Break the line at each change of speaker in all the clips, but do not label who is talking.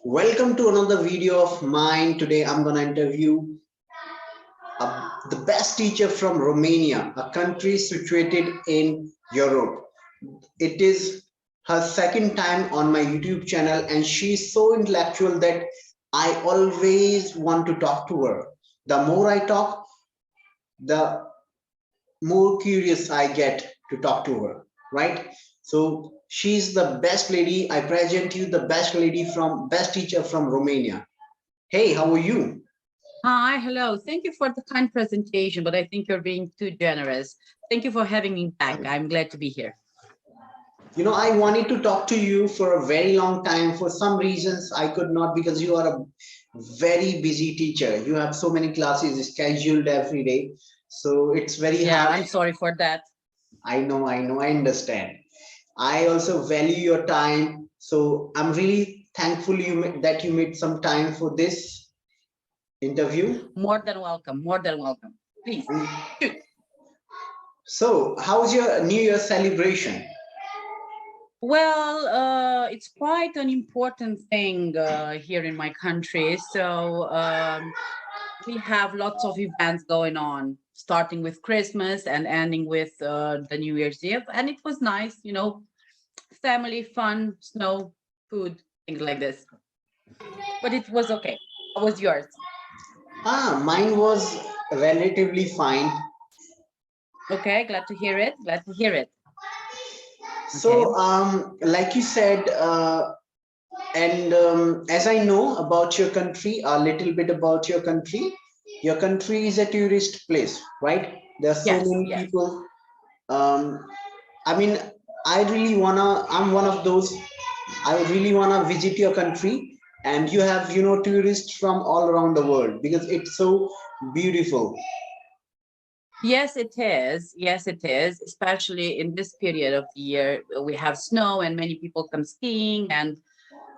Welcome to another video of mine. Today I'm gonna interview the best teacher from Romania, a country situated in Europe. It is her second time on my YouTube channel, and she's so intellectual that I always want to talk to her. The more I talk, the more curious I get to talk to her, right? So she's the best lady. I present you the best teacher from Romania. Hey, how are you?
Hi, hello. Thank you for the kind presentation, but I think you're being too generous. Thank you for having me back. I'm glad to be here.
You know, I wanted to talk to you for a very long time. For some reasons, I could not because you are a very busy teacher. You have so many classes scheduled every day. So it's very
Yeah,
hard.
I'm sorry for that.
I know, I understand. I also value your time. So I'm really thankful that you made some time for this interview.
More than welcome. More than welcome. Please.
So how's your New Year celebration?
Well, it's quite an important thing here in my country. So we have lots of events going on, starting with Christmas and ending with the New Year's Eve. And it was nice, family, fun, snow, food, things like this. But it was okay. How was yours?
Mine was relatively fine.
Okay, glad to hear it. Glad to hear it.
So, like you said, and as I know about your country, a little bit about your country is a tourist place, right? There are so
Yes,
many
yes.
people. Um, I mean, I'm one of those, I really wanna visit your country, and you have, tourists from all around the world because it's so beautiful.
Yes, it is. Yes, it is. Especially in this period of the year, we have snow and many people come skiing and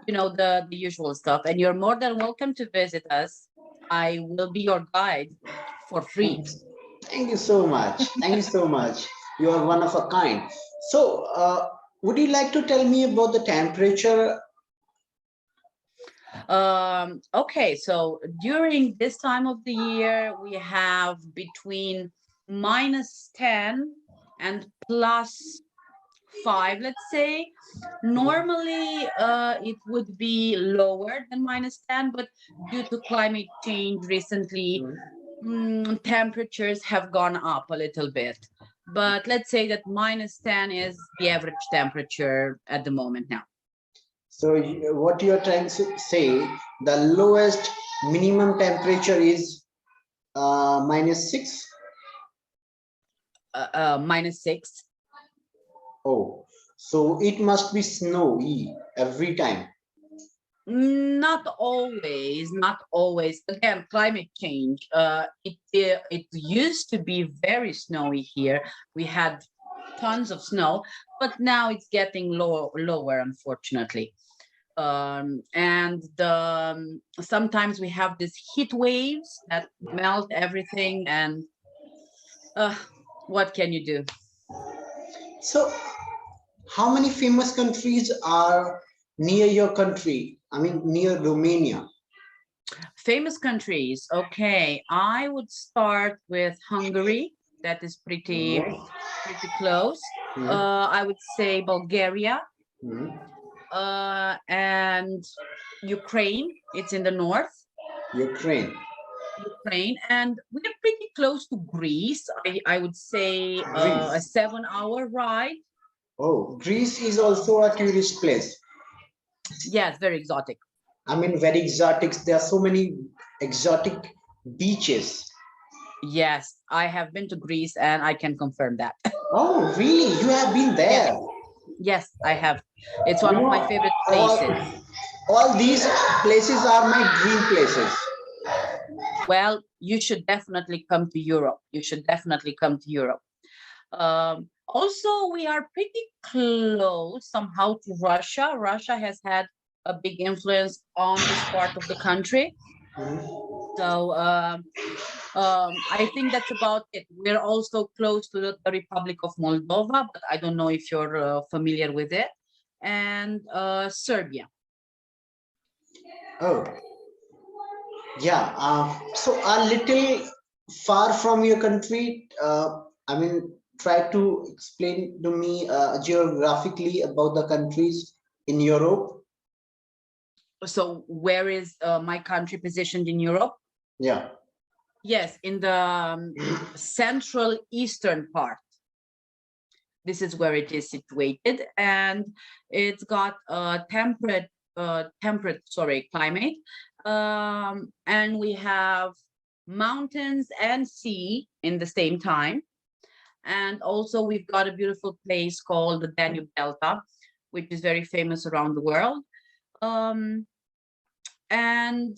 the usual stuff. And you're more than welcome to visit us. I will be your guide for free.
Thank you so much. Thank you so much. You are one of a kind. So, would you like to tell me about the temperature?
Okay, so during this time of the year, we have between -10 and +5, let's say. Normally, it would be lower than -10, but due to climate change recently, temperatures have gone up a little bit. But let's say that -10 is the average temperature at the moment now.
So, what you are trying to say, the lowest minimum temperature is -6.
-6.
Oh, so it must be snowy every time.
Not always, not always. Again, climate change. It used to be very snowy here. We had tons of snow, but now it's getting lower, unfortunately. And sometimes we have these heat waves that melt everything, and what can you do?
So, how many famous countries are near your country? I mean, near Romania.
Famous countries. Okay, I would start with Hungary. That is pretty close. I would say Bulgaria. And Ukraine. It's in the north.
Ukraine.
And we're pretty close to Greece. I would say a 7-hour ride.
Oh, Greece is also a tourist place.
Yes, very exotic.
I mean, very exotic. There are so many exotic beaches.
Yes, I have been to Greece and I can confirm that.
Oh, really? You have been there?
Yes, I have. It's one of my favorite places.
All these places are my dream places.
Well, you should definitely come to Europe. You should definitely come to Europe. Also, we are pretty close somehow to Russia. Russia has had a big influence on this part of the country. So I think that's about it. We're also close to the Republic of Moldova, but I don't know if you're familiar with it, and Serbia.
Oh, yeah. So a little far from your country. I mean, try to explain to me geographically about the countries in Europe.
So where is my country positioned in Europe?
Yeah.
Yes, in the central eastern part. This is where it is situated, and it's got a temperate climate, and we have mountains and sea in the same time. And also we've got a beautiful place called the Danube Delta, which is very famous around the world. Um, and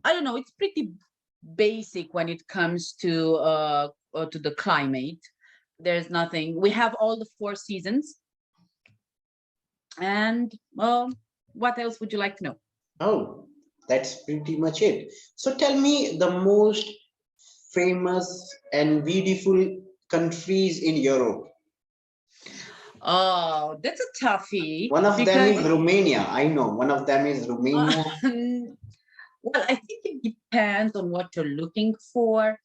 I don't know, it's pretty basic when it comes to the climate. There's nothing. We have all the four seasons. And what else would you like to know?
Oh, that's pretty much it. So tell me the most famous and beautiful countries in Europe.
Oh, that's a toughie
One of them
because
is Romania. I know one of them is Romania.
well, I think it depends on what you're looking for.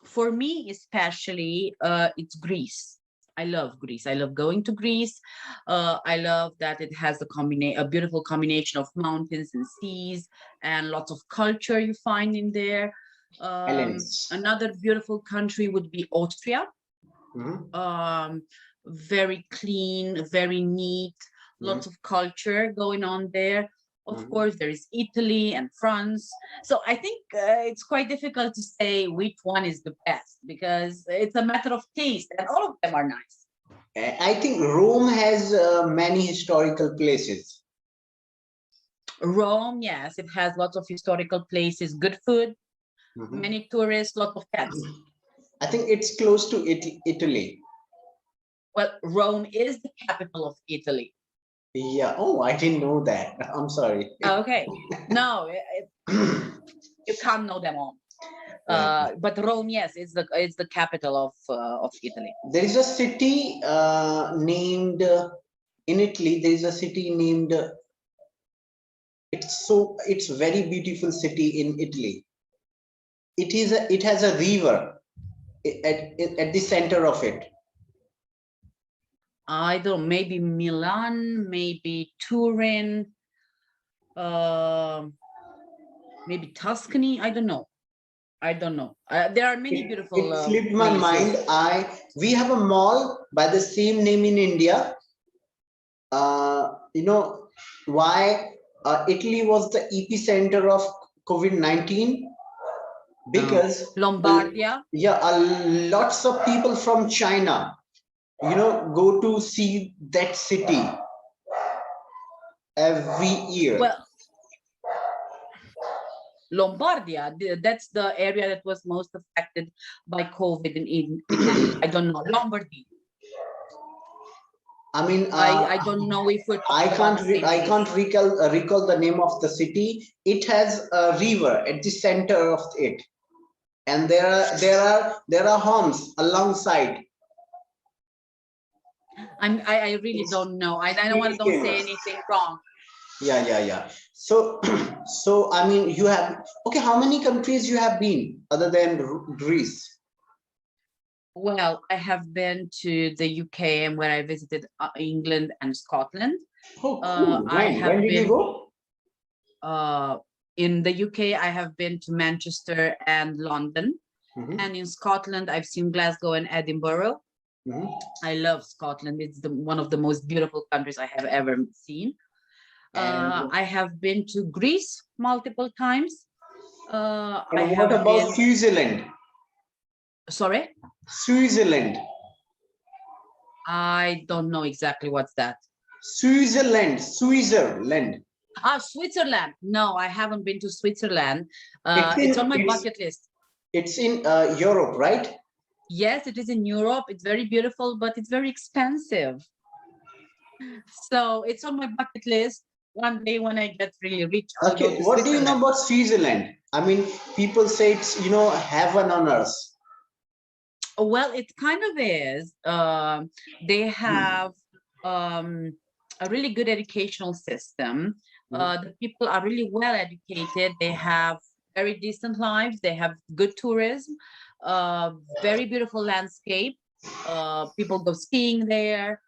For me, especially, it's Greece. I love Greece. I love going to Greece. I love that it has a beautiful combination of mountains and seas and lots of culture you find in there.
Islands.
Another beautiful country would be Austria.
Mhm,
Um, very clean, very neat,
mhm,
lots of culture going on there. Of
mhm.
course, there is Italy and France. So I think it's quite difficult to say which one is the best because it's a matter of taste, and all of them are nice.
I think Rome has many historical places.
Rome, yes, it has lots of historical places, good food,
Mhm.
many tourists, lots of pets.
I think it's close to Italy.
Well, Rome is the capital of Italy.
Yeah. Oh, I didn't know that. I'm sorry.
Okay, no, you can't know them all.
Yeah.
But Rome, yes, it's the capital of Italy.
There is a city named in Italy. There is a city named. It's very beautiful city in Italy. It has a river at the center of it.
I don't know, maybe Milan, maybe Turin, uh, maybe Tuscany. I don't know. I don't know. There are many beautiful
It slipped my mind.
places.
We have a mall by the same name in India. You know why Italy was the epicenter of COVID-19 because
Lombardia.
yeah, lots of people from China, go to see that city every year.
Well, Lombardia, that's the area that was most affected by COVID in Italy. I don't know. Lombardy.
I mean,
I don't know if we're talking about the same
I
place.
can't recall the name of the city. It has a river at the center of it, and there are homes alongside.
I really
It's
don't know. I don't want
pretty
to don't say
famous.
anything wrong.
Yeah. So, so I mean, you have okay. How many countries you have been other than Greece?
Well, I have been to the UK and where I visited England and Scotland.
Oh, cool.
I
When
have
did you
been
go?
uh, in the UK. I have been to Manchester and London,
Hmm.
and in Scotland, I've seen Glasgow and Edinburgh.
Hmm.
I love Scotland. It's one of the most beautiful countries I have ever seen.
And
I have been to Greece multiple times. I
and what
have
about
been,
Switzerland?
sorry,
Switzerland.
I don't know exactly what's that.
Switzerland.
Switzerland. No, I haven't been to Switzerland.
It's
It's on
in
my
it's
bucket list.
it's in Europe, right?
Yes, it is in Europe. It's very beautiful, but it's very expensive. So it's on my bucket list. One day when I get really rich, I'll go
Okay.
to
What do you know
Switzerland.
about Switzerland? I mean, people say it's heaven on earth.
Well, it kind of is. They have um, a really good educational system. The people are really well educated. They have very decent lives. They have good tourism, very beautiful landscape. People go skiing there.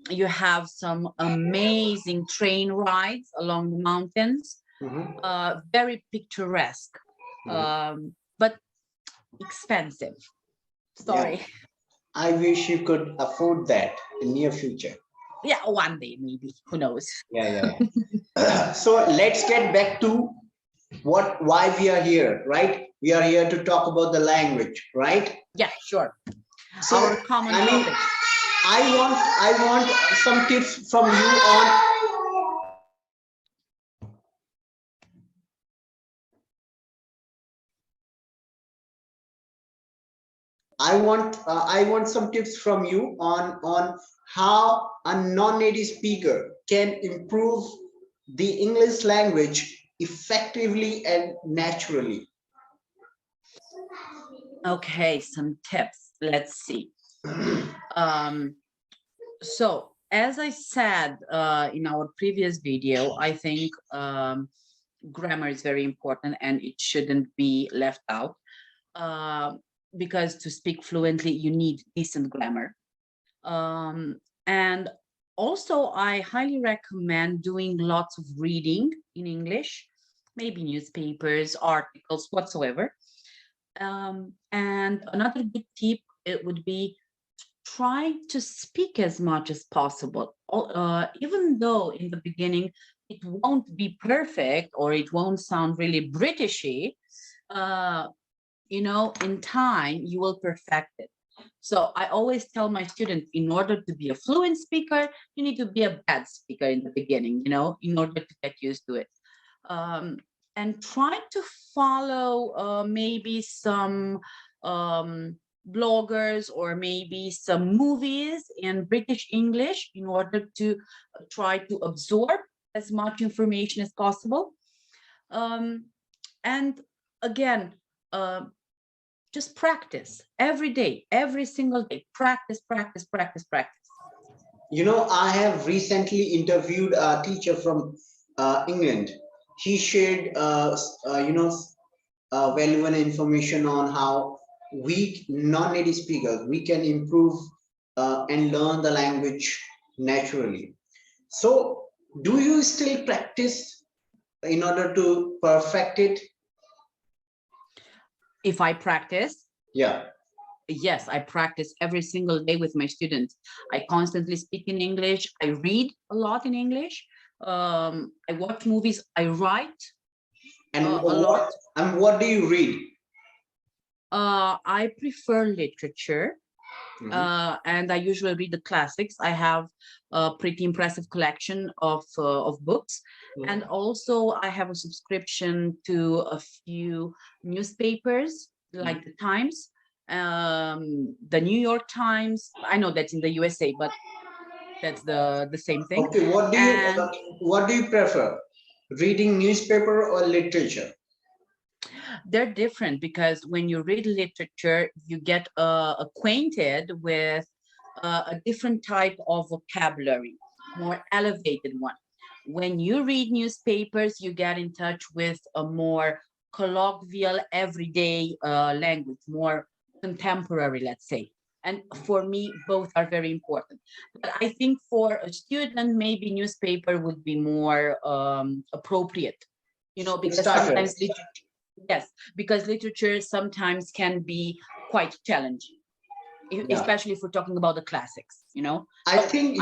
You have some amazing train rides along the mountains. Very picturesque, but expensive. Sorry.
Yeah, I wish you could afford that in near future.
Yeah, one day maybe. Who knows?
Yeah. So let's get back to why we are here, right? We are here to talk about the language, right?
Yeah, sure.
So
Our common
I mean,
topic.
I want some tips from you on. I want some tips from you on how a non-native speaker can improve the English language effectively and naturally.
Okay, some tips. Let's see. So as I said in our previous video, I think grammar is very important and it shouldn't be left out, because to speak fluently, you need decent grammar. And also, I highly recommend doing lots of reading in English, maybe newspapers, articles, whatsoever. And another good tip, it would be try to speak as much as possible. Even though in the beginning it won't be perfect or it won't sound really Britishy, in time you will perfect it. So I always tell my students, in order to be a fluent speaker, you need to be a bad speaker in the beginning, in order to get used to it. And try to follow maybe some bloggers or maybe some movies in British English in order to try to absorb as much information as possible. And again, just practice every day, every single day. Practice, practice, practice, practice.
I have recently interviewed a teacher from England. He shared, valuable information on how we non-native speakers we can improve and learn the language naturally. So, do you still practice in order to perfect it?
If I practice,
Yeah.
yes, I practice every single day with my students. I constantly speak in English. I read a lot in English. I watch movies. I write
And
a lot.
what do you read?
I prefer literature. And I usually read the classics. I have a pretty impressive collection of books, and also I have a subscription to a few newspapers like the Times, the New York Times. I know that's in the USA, but that's the same thing.
Okay, what do you prefer, reading newspaper or literature?
They're different because when you read literature, you get acquainted with a different type of vocabulary, more elevated one. When you read newspapers, you get in touch with a more colloquial, everyday language, more contemporary, let's say. And for me, both are very important. But I think for a student, maybe newspaper would be more appropriate, because sometimes literature, yes, because literature sometimes can be quite challenging, especially if we're talking about the classics,
I think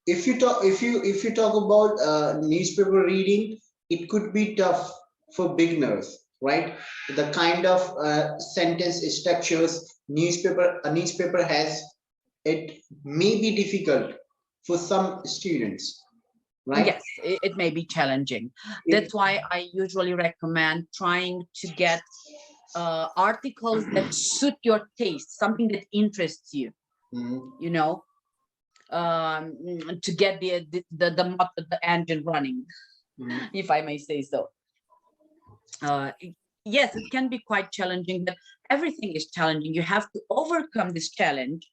if you talk about newspaper reading, it could be tough for beginners, right? The kind of sentence structures a newspaper has, it may be difficult for some students, right?
Yes, it may be challenging. That's why I usually recommend trying to get articles that suit your taste, something that interests you, to get the engine running, if I may say so. Yes, it can be quite challenging, but everything is challenging. You have to overcome this challenge,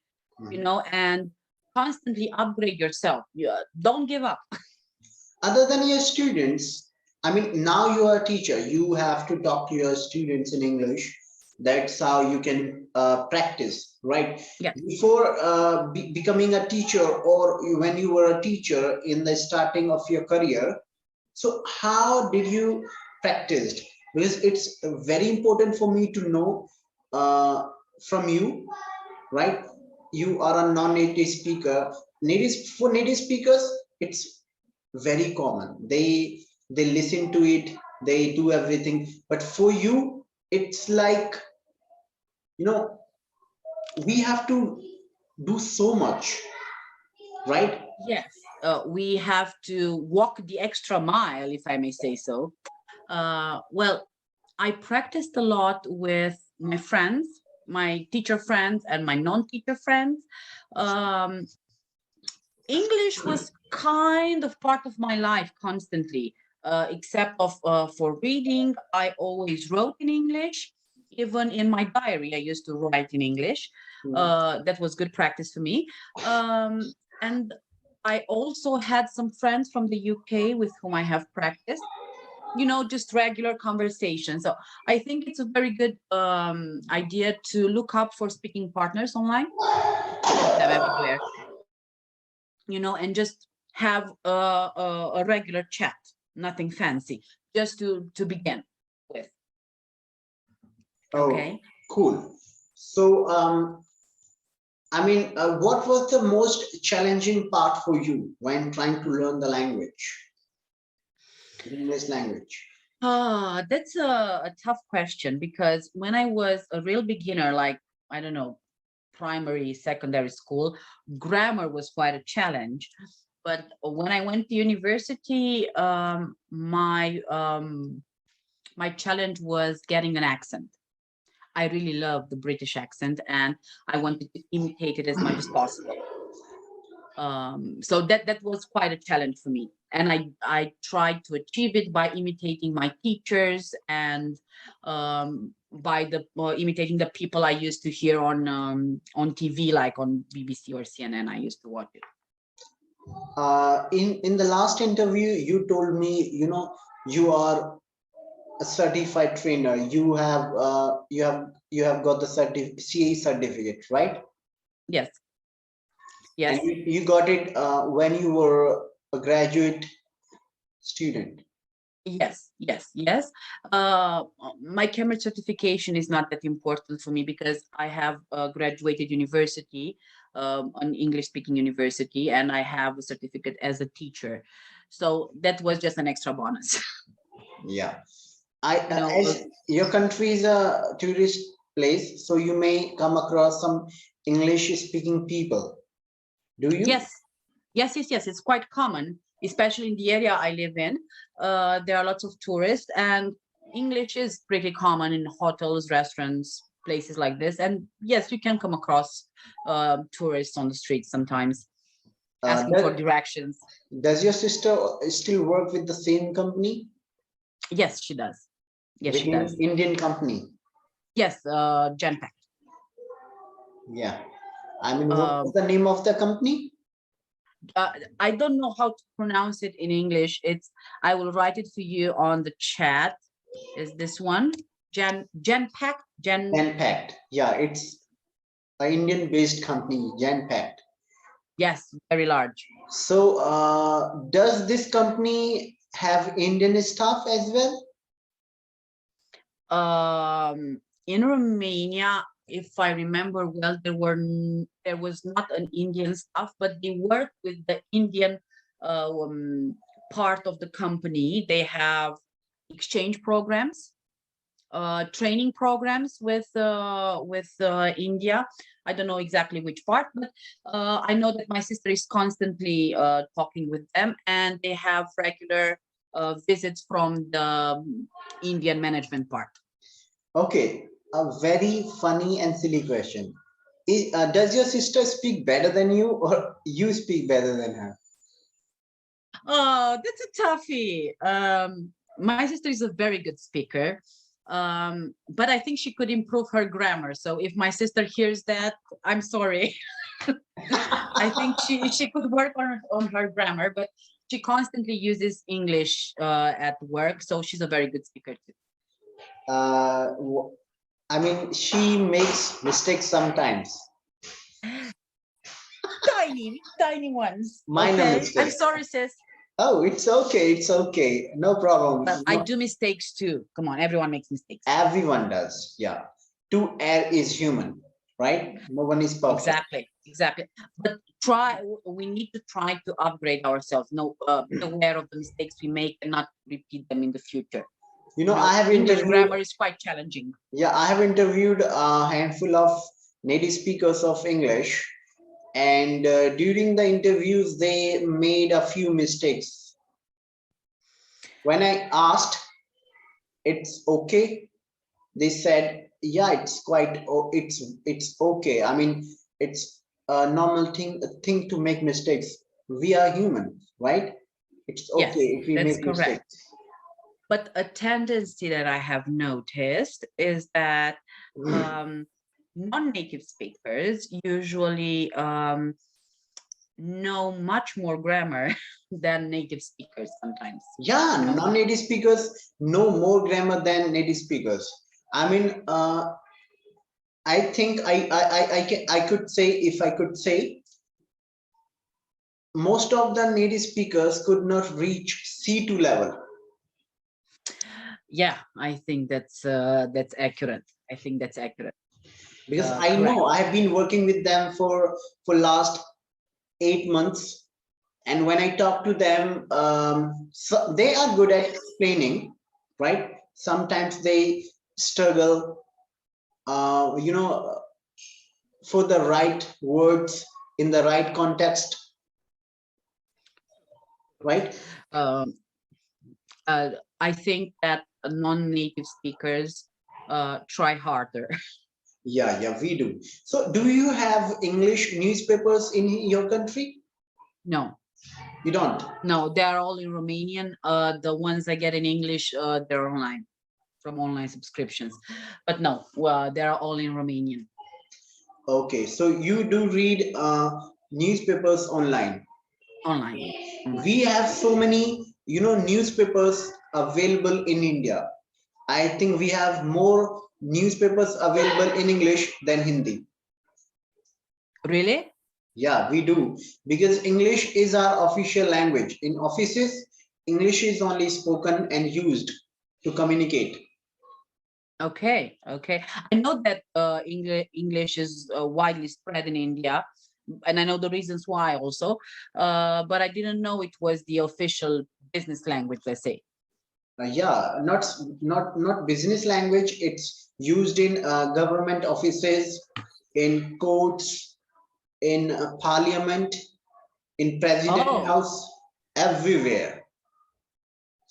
and constantly upgrade yourself. Don't give up.
other than your students, I mean, now you are a teacher, you have to talk to your students in English. That's how you can practice, right?
Yeah.
Before becoming a teacher, or when you were a teacher in the starting of your career, so how did you practice? Because it's very important for me to know from you, right? You are a non-native speaker. For native speakers, it's very common. They listen to it, they do everything. But for you, it's like, you know, we have to do so much, right?
Yes, we have to walk the extra mile, if I may say so. Well, I practiced a lot with my friends, my teacher friends, and my non-teacher friends. Um, English was kind of part of my life constantly, except of for reading. I always wrote in English. Even in my diary, I used to write in English. That was good practice for me. And I also had some friends from the UK with whom I have practiced, just regular conversation. So I think it's a very good idea to look up for speaking partners online. You have them everywhere, and just have a regular chat, nothing fancy, just to begin with.
Oh,
Okay.
cool. So, I mean, what was the most challenging part for you when trying to learn the language, English language?
That's a tough question, because when I was a real beginner, like, I don't know, primary, secondary school, grammar was quite a challenge. But when I went to university, my challenge was getting an accent. I really love the British accent, and I wanted to imitate it as much as possible. So that was quite a challenge for me, and I tried to achieve it by imitating my teachers, and by the imitating the people I used to hear on TV, like on BBC or CNN. I used to watch it.
In the last interview, you told me, you are a certified trainer. You have got the CA certificate, right?
Yes,
And
yes.
you got it when you were a graduate student.
Yes, yes, yes. Uh, my Cambridge certification is not that important for me, because I have graduated university, an English-speaking university, and I have a certificate as a teacher. So that was just an extra bonus.
Yeah. I
You know,
as your country is a tourist place, so you may come across some English speaking people. Do you?
yes, yes, yes, yes. It's quite common, especially in the area I live in. There are lots of tourists, and English is pretty common in hotels, restaurants, places like this. And yes, you can come across tourists on the streets sometimes
Uh,
asking for
does,
directions.
does your sister still work with the same company,
Yes, she does. Yes, she
within
does.
Indian company?
Yes, Genpact.
Yeah. I mean, what is
Um,
the name of the company?
uh, I don't know how to pronounce it in English. I will write it for you on the chat. Is this one? Genpact?
Genpact. Yeah, it's an Indian-based company, Genpact.
Yes, very large.
So, does this company have Indian staff as well?
In Romania, if I remember well, there was not an Indian staff, but they work with the Indian part of the company. They have exchange programs, training programs with India. I don't know exactly which part, but I know that my sister is constantly talking with them, and they have regular visits from the Indian management part.
Okay, a very funny and silly question. Does your sister speak better than you, or you speak better than her?
Oh, that's a toughie. My sister is a very good speaker, but I think she could improve her grammar. So if my sister hears that, I'm sorry. I think she could work on her grammar, but she constantly uses English at work, so she's a very good speaker too.
I mean, she makes mistakes sometimes.
Tiny ones.
Minor
Okay, I'm
mistakes.
sorry, sis.
Oh, it's okay. It's okay. No problem.
But I do mistakes too. Come on, everyone makes mistakes.
Everyone does. Yeah. To err is human, right? No one is perfect.
Exactly. But we need to try to upgrade ourselves. No, be aware of the mistakes we make and not repeat them in the future.
I have
English
interviewed.
grammar is quite challenging.
Yeah, I have interviewed a handful of native speakers of English, and during the interviews, they made a few mistakes. When I asked, it's okay, they said, yeah, it's quite, it's okay. I mean, it's a normal thing to make mistakes. We are human, right? It's
Yes,
okay if we
that's
make
correct.
mistakes.
But a tendency that I have noticed is that non-native speakers usually know much more grammar than native speakers sometimes.
Yeah, non-native speakers know more grammar than native speakers. I mean, I think I could say, if I could say, most of the native speakers could not reach C2 level.
Yeah, I think that's accurate. I think that's accurate.
Because I know I have been working with them for last 8 months, and when I talk to them, so they are good at explaining, right? Sometimes they struggle, for the right words in the right context, right?
I think that non-native speakers try harder.
Yeah, we do. So, do you have English newspapers in your country?
No.
You don't?
No, they're all in Romanian. The ones I get in English, they're online, from online subscriptions. But no, well, they're all in Romanian.
Okay, so you do read newspapers online.
Online.
We have so many, newspapers available in India. I think we have more newspapers available in English than Hindi.
Really?
Yeah, we do. Because English is our official language. In offices, English is only spoken and used to communicate.
Okay. I know that English is widely spread in India, and I know the reasons why also, but I didn't know it was the official business language, let's say.
Yeah, not business language. It's used in government offices, in courts, in parliament, in president house, everywhere.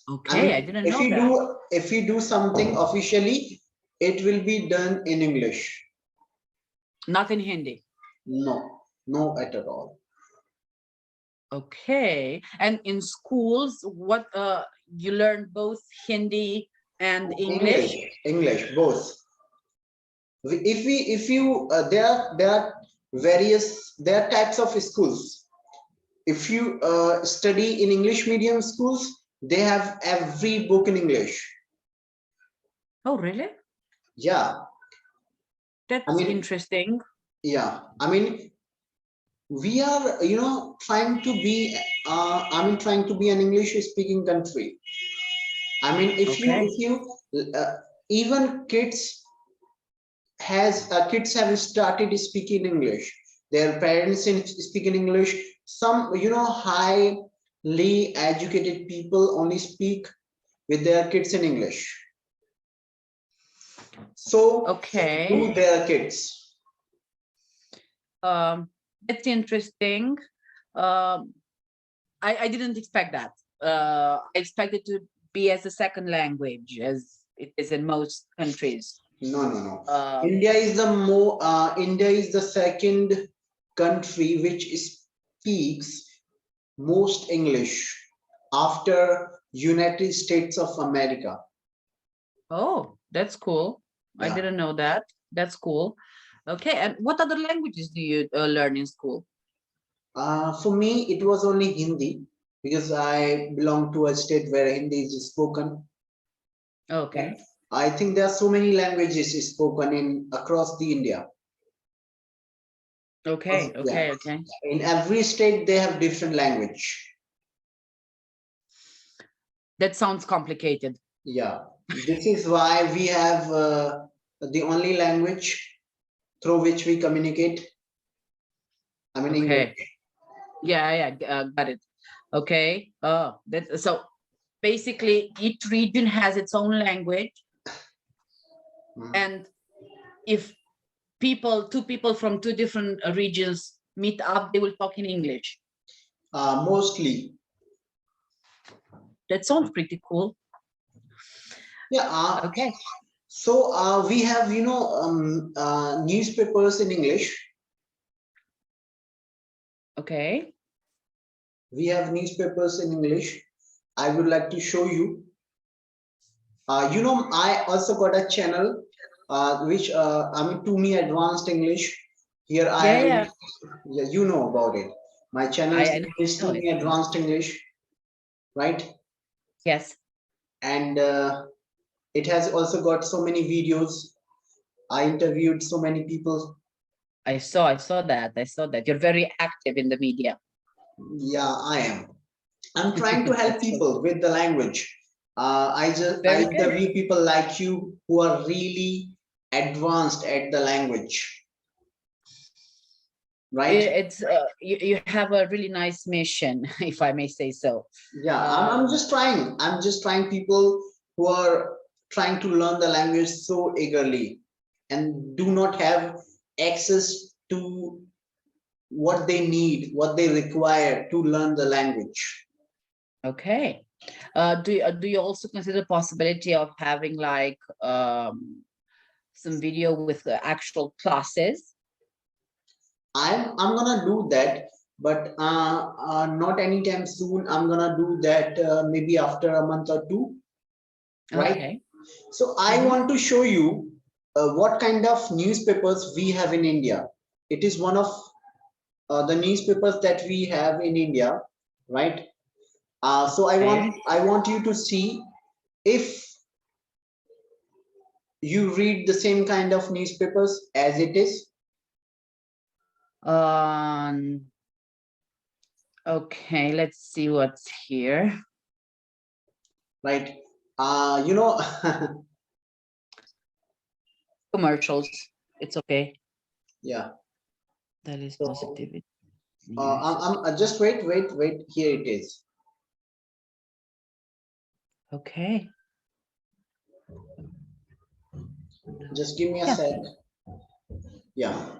Okay, I didn't know that.
If you do something officially, it will be done in English.
Not in Hindi.
No, at all.
Okay, and in schools, what you learn both Hindi and English?
English, both. If you there are there are types of schools. If you study in English medium schools, they have every book in English.
Oh, really?
Yeah.
That's interesting.
Yeah, I mean, we are, trying to be, trying to be an English speaking country. I mean, if you, even kids have started speaking English. Their parents speak in English. Some, highly educated people only speak with their kids in English. So, do their kids.
It's interesting. I didn't expect that. I expected to be as a second language, as it is in most countries.
No. India is the second country which speaks most English after United States of America.
Oh, that's cool. Yeah. I didn't know that. That's cool. Okay, and what other languages do you learn in school?
For me, it was only Hindi. because I belong to a state where Hindi is spoken.
Okay.
I think there are so many languages spoken in across the India.
Okay.
Yeah,
Okay. Okay.
in every state they have different language.
That sounds complicated.
Yeah, this is why we have the only language through which we communicate. I mean English.
Okay. Yeah. Got it. Okay. Oh, that's so basically each region has its own language,
Mhm.
and if two people from two different regions meet up, they will talk in English.
Mostly.
That sounds pretty cool.
Yeah.
Okay.
So we have, newspapers in English.
Okay.
We have newspapers in English. I would like to show you. I also got a channel, which to me advanced English. Here I
Yeah.
am.
Yeah.
Yeah, you know about it. My channel
I know,
is
I know
to
it.
me advanced English, right?
Yes.
And it has also got so many videos. I interviewed so many people.
I saw that. I saw that. You're very active in the media.
Yeah, I am. I'm trying to help
That's so
people with the language. I
very good.
interview people like you who are really advanced at the language, right?
It's you have a really nice mission, if I may say so.
Yeah, I'm just trying. I'm just trying people who are trying to learn the language so eagerly and do not have access to what they need, what they require to learn the language.
Okay. Do you also consider the possibility of having like some video with the actual classes?
I'm gonna do that, but not anytime soon. I'm gonna do that maybe after a month or two, right?
Okay.
So I want to show you what kind of newspapers we have in India. It is one of the newspapers that we have in India, right? So
Okay.
I want you to see if you read the same kind of newspapers as it is.
Um. Okay. Let's see what's here.
Right? Uh, you know,
Commercials. It's okay.
yeah.
That is
So
positivity. News.
just wait. Here it is.
Okay.
Just give me a
Yeah.
sec. Yeah.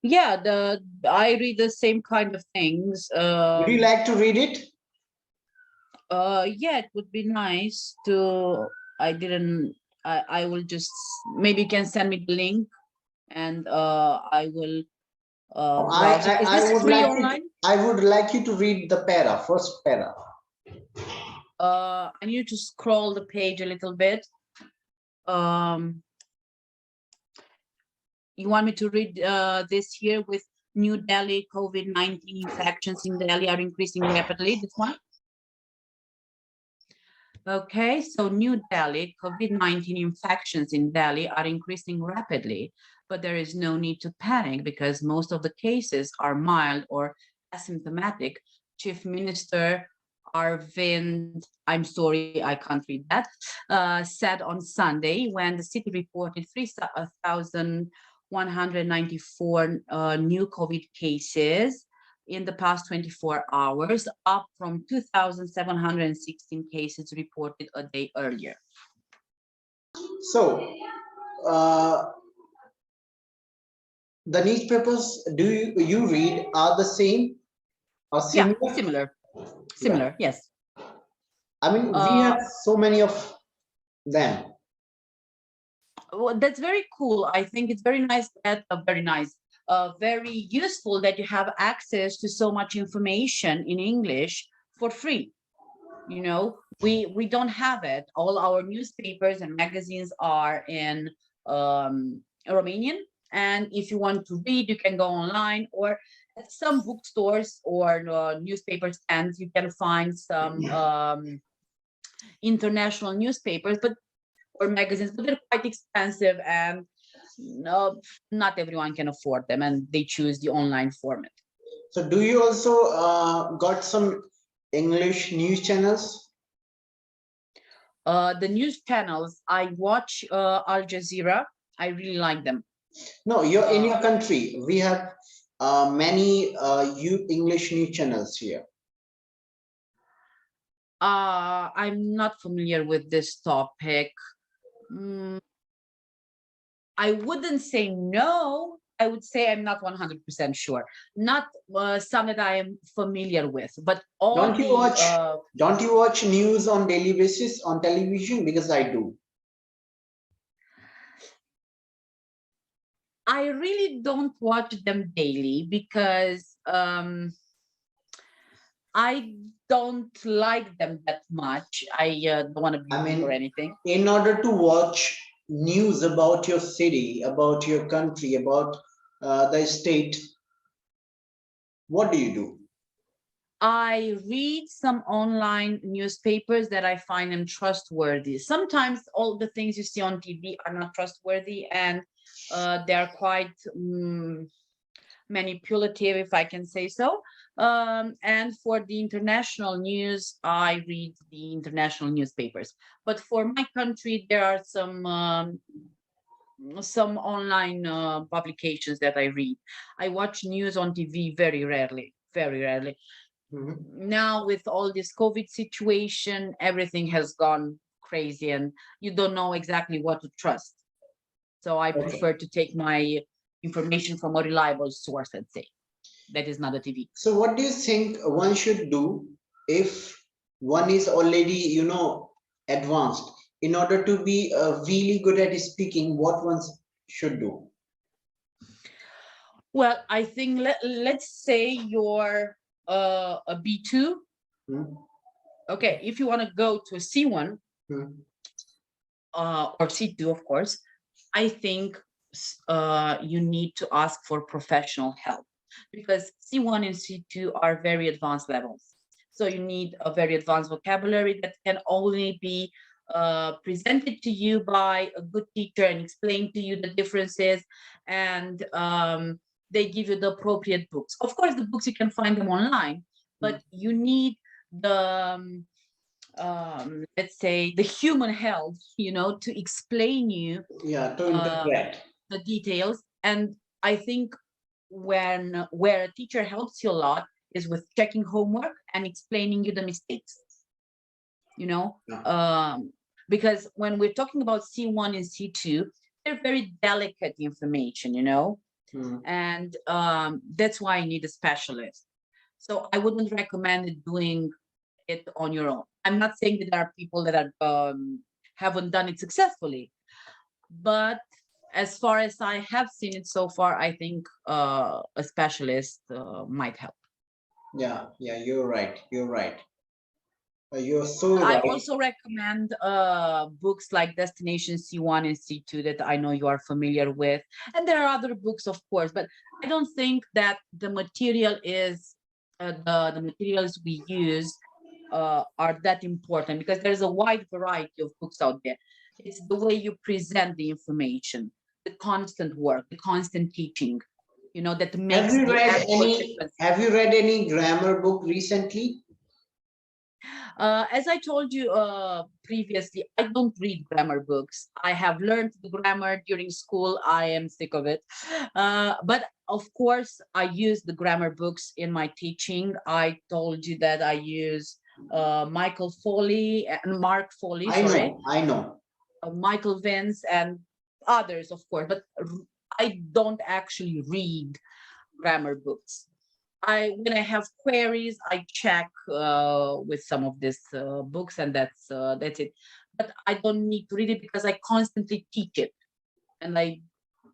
Yeah. I read the same kind of things.
Would you like to read it?
Yeah, it would be nice to. I didn't. I will just maybe you can send me the link, and I will browse it. Is this free online?
I would like you to read the first para.
I need to scroll the page a little bit. You want me to read this here with New Delhi COVID-19 infections in Delhi are increasing rapidly? This one. Okay, so New Delhi, COVID-19 infections in Delhi are increasing rapidly, but there is no need to panic because most of the cases are mild or asymptomatic. Chief Minister Arvind, I'm sorry, I can't read that, said on Sunday when the city reported 3,194 new COVID cases in the past 24 hours, up from 2,716 cases reported a day earlier.
So, the newspapers you read are the same or
Yeah,
similar?
similar,
Yeah.
yes.
I mean, we have so many of them.
Well, that's very cool. I think it's very nice that very useful that you have access to so much information in English for free. You know, we don't have it. All our newspapers and magazines are in Romanian, and if you want to read, you can go online, or At some bookstores or newspaper stands, you can find some international newspapers, but or magazines, but they're quite expensive, and no, not everyone can afford them, and they choose the online format.
So do you also got some English news channels?
The news channels, I watch Al Jazeera. I really like them.
No, you're in your country. We have many English news channels here.
I'm not familiar with this topic. I wouldn't say no. I would say I'm not 100% sure. Not some that I am familiar with, but all
don't you watch news on daily basis on television? Because I do.
I really don't watch them daily because I don't like them that much. I don't want to be rude or anything.
In order to watch news about your city, about your country, about the state, what do you do?
I read some online newspapers that I find them trustworthy. Sometimes all the things you see on TV are not trustworthy, and they're quite manipulative, if I can say so. And for the international news, I read the international newspapers. But for my country, there are some online publications that I read. I watch news on TV very rarely, very rarely. Now with all this COVID situation, everything has gone crazy and you don't know exactly what to trust. So I prefer to take my information from a reliable source, let's say. That is not a TV.
So what do you think one should do if one is already, advanced? In order to be really good at speaking, what one should do?
Well, I think let's say you're a B2. Okay, if you want to go to a C1 or C2, of course, I think you need to ask for professional help, because C1 and C2 are very advanced levels. So you need a very advanced vocabulary that can only be presented to you by a good teacher and explain to you the differences, and they give you the appropriate books. Of course, the books you can find them online, but you need the let's say the human health, to explain you
to interpret
the details. And I think where a teacher helps you a lot is with checking homework and explaining you the mistakes, because when we're talking about C1 and C2, they're very delicate information, and that's why you need a specialist. So I wouldn't recommend doing it on your own. I'm not saying that there are people that are haven't done it successfully, but as far as I have seen it so far, I think a specialist might help.
Yeah, you're right. You're so right.
I also recommend books like Destination C1 and C2 that I know you are familiar with. And there are other books, of course, but I don't think that the material is the materials we use are that important, because there's a wide variety of books out there. It's the way you present the information, the constant work, the constant teaching, that makes
have you read any grammar book recently?
As I told you previously, I don't read grammar books. I have learned the grammar during school. I am sick of it. But of course, I use the grammar books in my teaching. I told you that I use Michael Foley and Mark Foley.
I know.
Michael Vince and others, of course. But I don't actually read grammar books. When I have queries, I check with some of these books, and that's it. But I don't need to read it because I constantly teach it, and I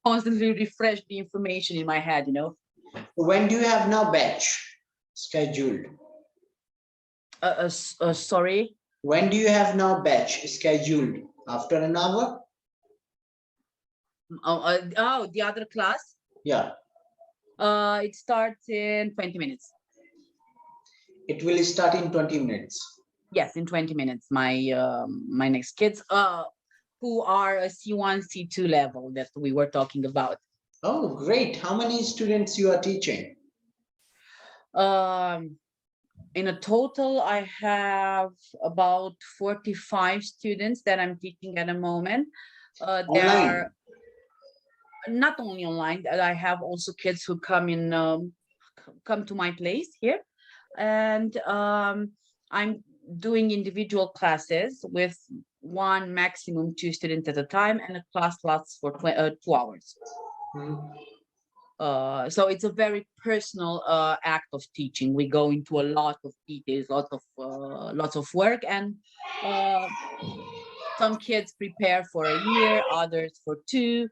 constantly refresh the information in my head.
When do you have now batch scheduled?
Sorry.
When do you have now batch scheduled? After an hour?
The other class?
Yeah.
It starts in 20 minutes.
It will start in 20 minutes.
Yes, in 20 minutes. My next kids, who are a C1, C2 level that we were talking about.
Oh, great. How many students you are teaching?
In a total, I have about 45 students that I'm teaching at the moment. There
Online?
are not only online, I have also kids who come to my place here, and I'm doing individual classes with one maximum 2 students at a time, and a class lasts for 2 hours.
Hmm.
So it's a very personal act of teaching. We go into a lot of details, lots of work, and uh, some kids prepare for a year, others for 2.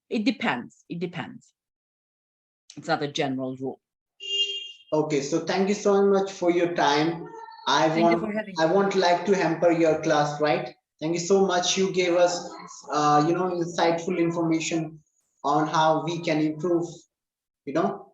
It depends. It depends. It's not a general rule.
Okay, so thank you so much for your time. I
Thank you
want
for having
I
me.
won't like to hamper your class, right? Thank you so much. You gave us insightful information on how we can improve, you know,